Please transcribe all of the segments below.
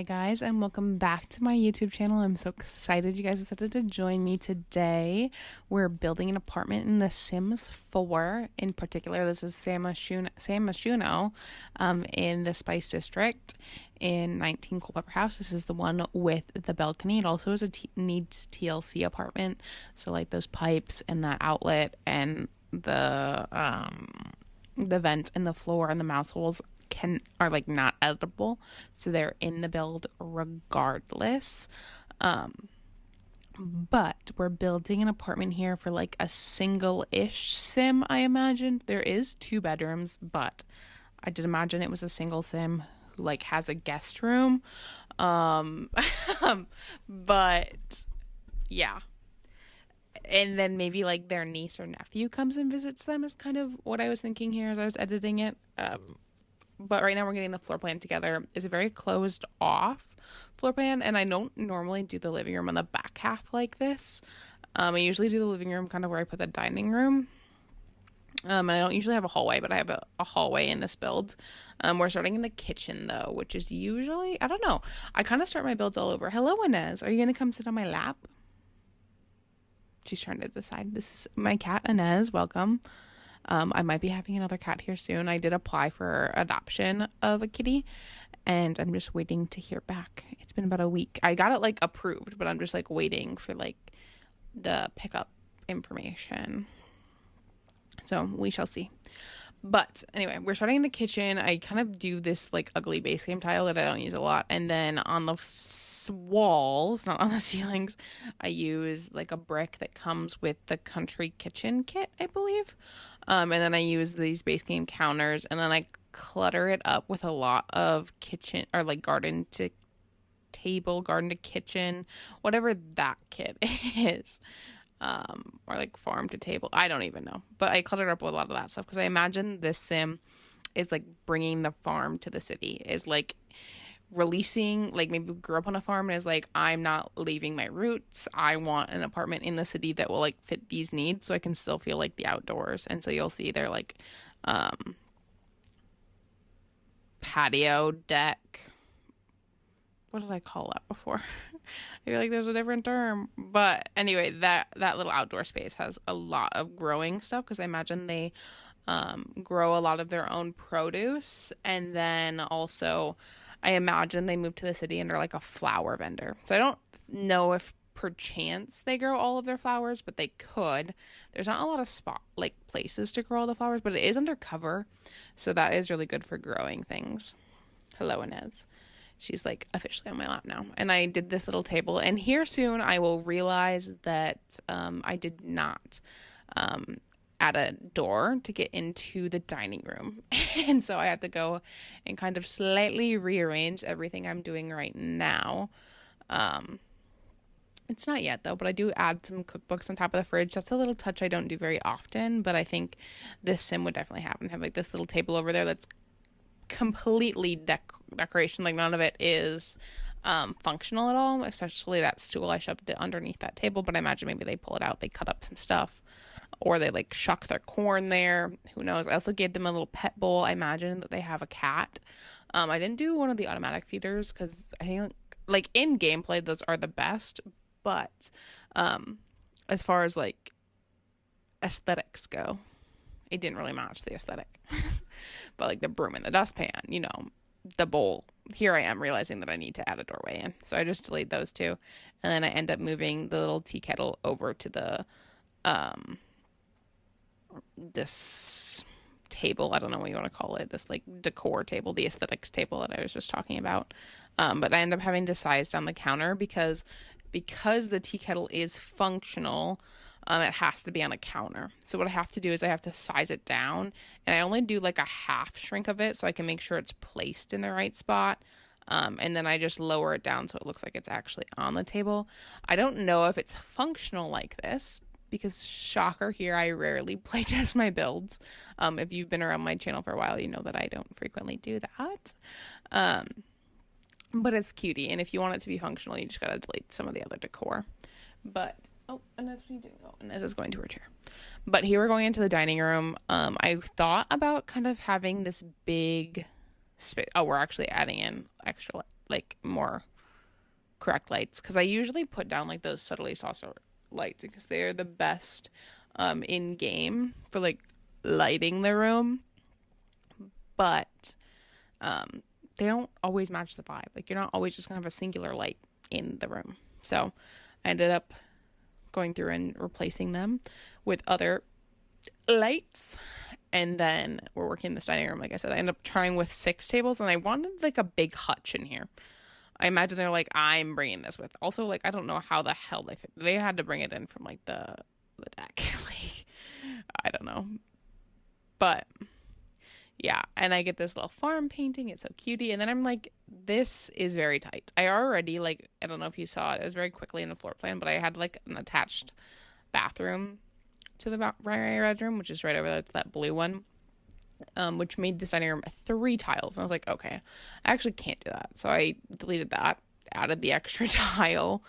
Hi guys, and welcome back to my YouTube channel. I'm so excited you guys decided to join me today. We're building an apartment in The Sims 4. In particular, this is San Myshuno, in the Spice District in 19 Culpeper House. This is the one with the balcony. It also is needs TLC apartment, so like those pipes and that outlet and the vents in the floor and the mouse holes are like not editable, so they're in the build regardless. But we're building an apartment here for like a single-ish sim, I imagine. There is 2 bedrooms, but I did imagine it was a single sim who like has a guest room. But yeah. And then maybe like their niece or nephew comes and visits them is kind of what I was thinking here as I was editing it. But right now we're getting the floor plan together. It's a very closed off floor plan, and I don't normally do the living room on the back half like this. I usually do the living room kind of where I put the dining room. And I don't usually have a hallway, but I have a hallway in this build. We're starting in the kitchen though, which is usually, I don't know. I kind of start my builds all over. Hello, Inez. Are you going to come sit on my lap? She's trying to decide. This is my cat, Inez. Welcome. I might be having another cat here soon. I did apply for adoption of a kitty, and I'm just waiting to hear back. It's been about a week. I got it like approved, but I'm just like waiting for like the pickup information. So we shall see. But anyway, we're starting in the kitchen. I kind of do this like ugly base game tile that I don't use a lot, and then on the walls, not on the ceilings, I use like a brick that comes with the country kitchen kit, I believe. And then I use these base game counters, and then I clutter it up with a lot of kitchen or like garden to table, garden to kitchen, whatever that kit is. Or like farm to table. I don't even know. But I cluttered up with a lot of that stuff because I imagine this sim is like bringing the farm to the city, is like releasing, like maybe grew up on a farm and is like, I'm not leaving my roots. I want an apartment in the city that will like fit these needs so I can still feel like the outdoors. And so you'll see they're like patio deck. What did I call that before? I feel like there's a different term. But anyway, that little outdoor space has a lot of growing stuff because I imagine they grow a lot of their own produce. And then also I imagine they moved to the city and are like a flower vendor. So I don't know if perchance they grow all of their flowers, but they could. There's not a lot of places to grow all the flowers, but it is undercover. So that is really good for growing things. Hello, Inez. She's like officially on my lap now. And I did this little table. And here soon I will realize that I did not add a door to get into the dining room. And so I have to go and kind of slightly rearrange everything I'm doing right now. It's not yet though, but I do add some cookbooks on top of the fridge. That's a little touch I don't do very often, but I think this sim would definitely have like this little table over there that's completely decoration. Like none of it is functional at all, especially that stool. I shoved it underneath that table, but I imagine maybe they pull it out, they cut up some stuff, or they like shuck their corn there. Who knows? I also gave them a little pet bowl. I imagine that they have a cat. I didn't do one of the automatic feeders because I think like in gameplay those are the best, but as far as like aesthetics go, it didn't really match the aesthetic. But like the broom and the dustpan, you know, the bowl. Here I am realizing that I need to add a doorway in. So I just delayed those 2. And then I end up moving the little tea kettle over to the this table. I don't know what you want to call it. This like decor table, the aesthetics table that I was just talking about. But I end up having to size down the counter because the tea kettle is functional. It has to be on a counter. So what I have to do is I have to size it down, and I only do like a half shrink of it so I can make sure it's placed in the right spot. And then I just lower it down so it looks like it's actually on the table. I don't know if it's functional like this because shocker here, I rarely playtest my builds. If you've been around my channel for a while, you know that I don't frequently do that. But it's cutie, and if you want it to be functional, you just gotta delete some of the other decor. But oh, Inez, what are you doing? Oh, Inez is going to her chair. But here we're going into the dining room. I thought about kind of having this big space. Oh, we're actually adding in extra like more correct lights, because I usually put down like those subtly saucer lights because they're the best in game for like lighting the room, but they don't always match the vibe. Like, you're not always just gonna have a singular light in the room. So I ended up going through and replacing them with other lights. And then we're working in this dining room. Like I said, I ended up trying with 6 tables, and I wanted like a big hutch in here. I imagine they're like, I'm bringing this with. Also, like, I don't know how the hell they fit. They had to bring it in from like the deck. Like, I don't know. But yeah, and I get this little farm painting. It's so cutie. And then I'm like, this is very tight. I already, like, I don't know if you saw it. It was very quickly in the floor plan, but I had like an attached bathroom to the primary bedroom, which is right over there, that blue one, which made this dining room 3 tiles. And I was like, okay, I actually can't do that. So I deleted that, added the extra tile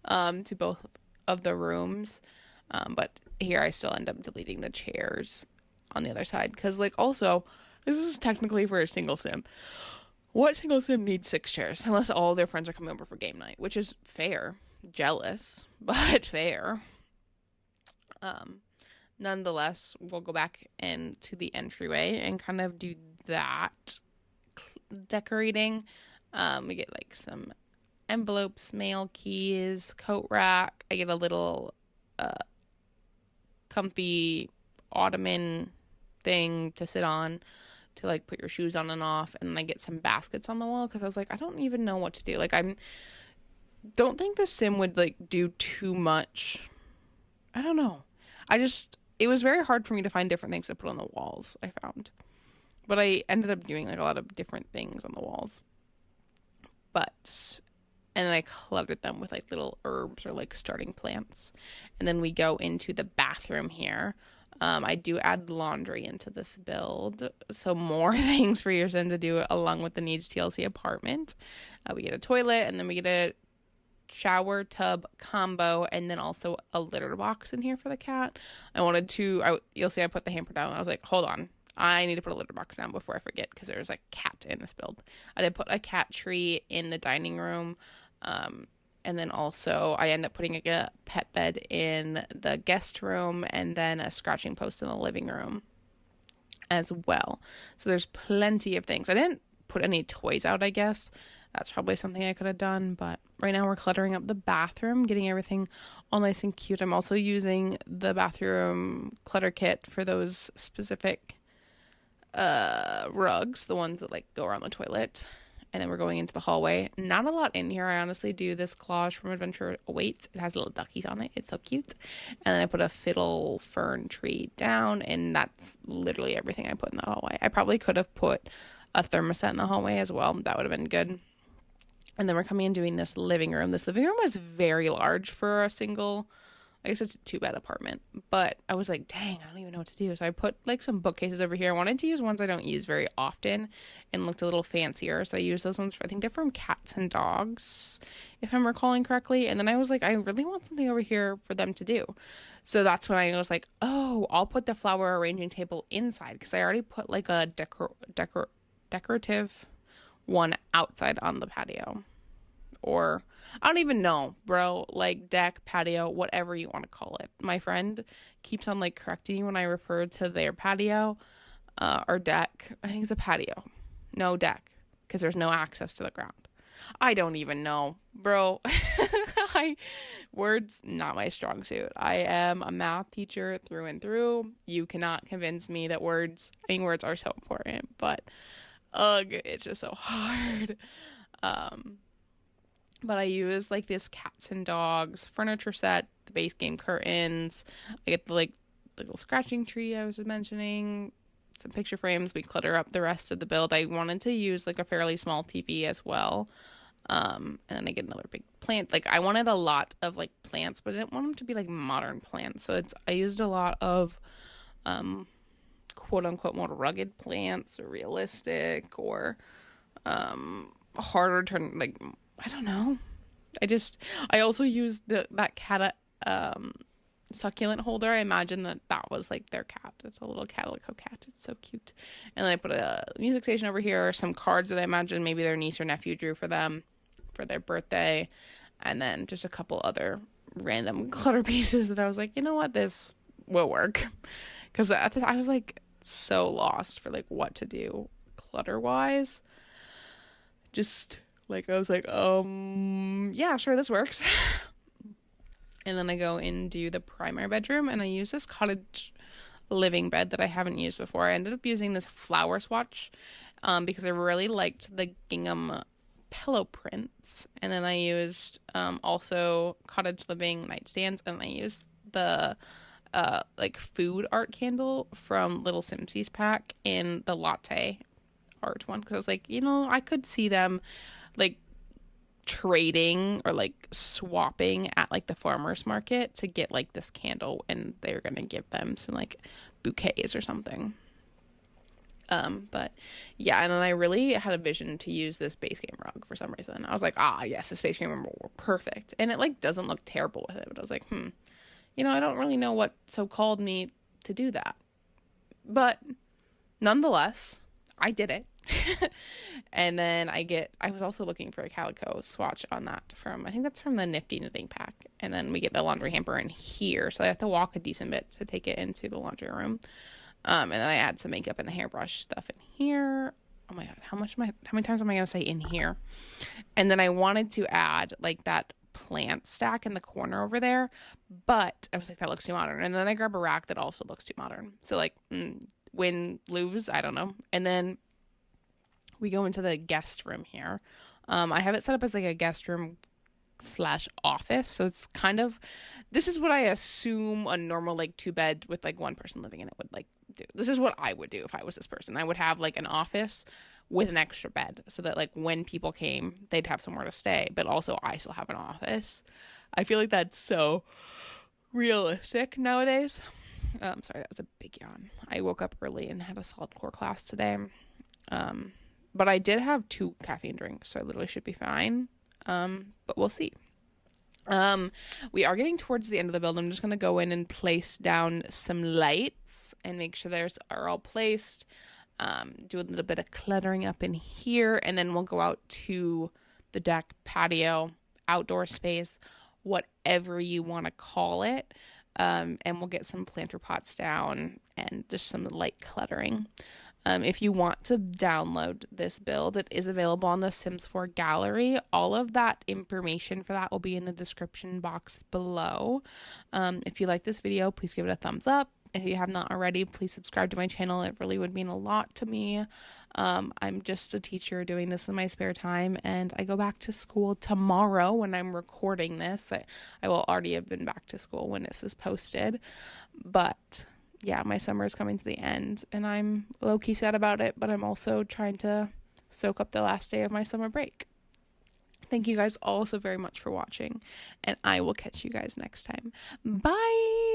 to both of the rooms. But here I still end up deleting the chairs on the other side, because like, also, this is technically for a single sim. What single sim needs 6 chairs? Unless all their friends are coming over for game night, which is fair. Jealous, but fair. Nonetheless, we'll go back into the entryway and kind of do that decorating. We get like some envelopes, mail keys, coat rack. I get a little comfy ottoman thing to sit on, to like put your shoes on and off. And I get some baskets on the wall, because I was like, I don't even know what to do. Like, don't think the sim would like do too much. I don't know. It was very hard for me to find different things to put on the walls, I found. But I ended up doing like a lot of different things on the walls. And then I cluttered them with like little herbs or like starting plants. And then we go into the bathroom here. I do add laundry into this build, so more things for your sim to do along with the Needs TLC apartment. We get a toilet, and then we get a shower tub combo, and then also a litter box in here for the cat. You'll see I put the hamper down. I was like, hold on, I need to put a litter box down before I forget, because there's a cat in this build. I did put a cat tree in the dining room. And then also I end up putting a pet bed in the guest room, and then a scratching post in the living room as well. So there's plenty of things. I didn't put any toys out, I guess. That's probably something I could have done. But right now we're cluttering up the bathroom, getting everything all nice and cute. I'm also using the bathroom clutter kit for those specific rugs, the ones that like go around the toilet. And then we're going into the hallway. Not a lot in here. I honestly do this collage from Adventure Awaits. It has little duckies on it. It's so cute. And then I put a fiddle fern tree down, and that's literally everything I put in the hallway. I probably could have put a thermostat in the hallway as well. That would have been good. And then we're coming and doing this living room. This living room was very large for a single, I guess it's a 2-bed apartment. But I was like, dang, I don't even know what to do. So I put like some bookcases over here. I wanted to use ones I don't use very often and looked a little fancier. So I used those ones I think they're from Cats and Dogs, if I'm recalling correctly. And then I was like, I really want something over here for them to do. So that's when I was like, oh, I'll put the flower arranging table inside, because I already put like a decorative one outside on the patio. Or I don't even know, bro, like deck, patio, whatever you want to call it. My friend keeps on like correcting me when I refer to their patio or deck. I think it's a patio, no deck, because there's no access to the ground. I don't even know, bro. Words, not my strong suit. I am a math teacher through and through. You cannot convince me that words are so important, but it's just so hard. But I use like this Cats and Dogs furniture set, the base game curtains. I get the little scratching tree I was mentioning, some picture frames. We clutter up the rest of the build. I wanted to use like a fairly small TV as well. And then I get another big plant. Like, I wanted a lot of like plants, but I didn't want them to be like modern plants. So I used a lot of quote unquote more rugged plants, or realistic, or harder to like, I don't know. I also used that cat succulent holder. I imagine that was like their cat. It's a little calico cat. It's so cute. And then I put a music station over here, some cards that I imagine maybe their niece or nephew drew for them. for their birthday, and then just a couple other random clutter pieces that I was like, you know what, this will work. Because I was like so lost for like what to do clutter wise. Just like I was like, yeah, sure, this works. And then I go into the primary bedroom and I use this cottage living bed that I haven't used before. I ended up using this flower swatch because I really liked the gingham pillow prints. And then I used also cottage living nightstands, and I used the like food art candle from Little Simpsy's pack in the latte art one, because I was like, you know, I could see them like trading or like swapping at like the farmer's market to get like this candle, and they're gonna give them some like bouquets or something. But yeah, and then I really had a vision to use this base game rug for some reason. I was like, yes, this base game rug will work perfect, and it like doesn't look terrible with it, but I was like, you know, I don't really know what so called me to do that, but nonetheless I did it. And then I was also looking for a calico swatch on that from, I think that's from the Nifty Knitting Pack. And then we get the laundry hamper in here, so I have to walk a decent bit to take it into the laundry room. And then I add some makeup and hairbrush stuff in here. Oh my god, how many times am I gonna say in here? And then I wanted to add like that plant stack in the corner over there, but I was like, that looks too modern. And then I grab a rack that also looks too modern. So like win lose, I don't know. And then we go into the guest room here. I have it set up as like a guest room / office. So it's kind of, this is what I assume a normal like 2-bed with like one person living in it would like do. This is what I would do if I was this person. I would have like an office with an extra bed so that like when people came, they'd have somewhere to stay, but also I still have an office. I feel like that's so realistic nowadays. Sorry, that was a big yawn. I woke up early and had a solid core class today. But I did have 2 caffeine drinks, so I literally should be fine. But we'll see. We are getting towards the end of the build. I'm just going to go in and place down some lights and make sure theirs are all placed. Do a little bit of cluttering up in here, and then we'll go out to the deck, patio, outdoor space, whatever you want to call it. And we'll get some planter pots down and just some light cluttering. If you want to download this build, it is available on the Sims 4 gallery. All of that information for that will be in the description box below. If you like this video, please give it a thumbs up. If you have not already, please subscribe to my channel. It really would mean a lot to me. I'm just a teacher doing this in my spare time, and I go back to school tomorrow when I'm recording this. I will already have been back to school when this is posted, but yeah, my summer is coming to the end, and I'm low-key sad about it, but I'm also trying to soak up the last day of my summer break. Thank you guys all so very much for watching, and I will catch you guys next time. Bye!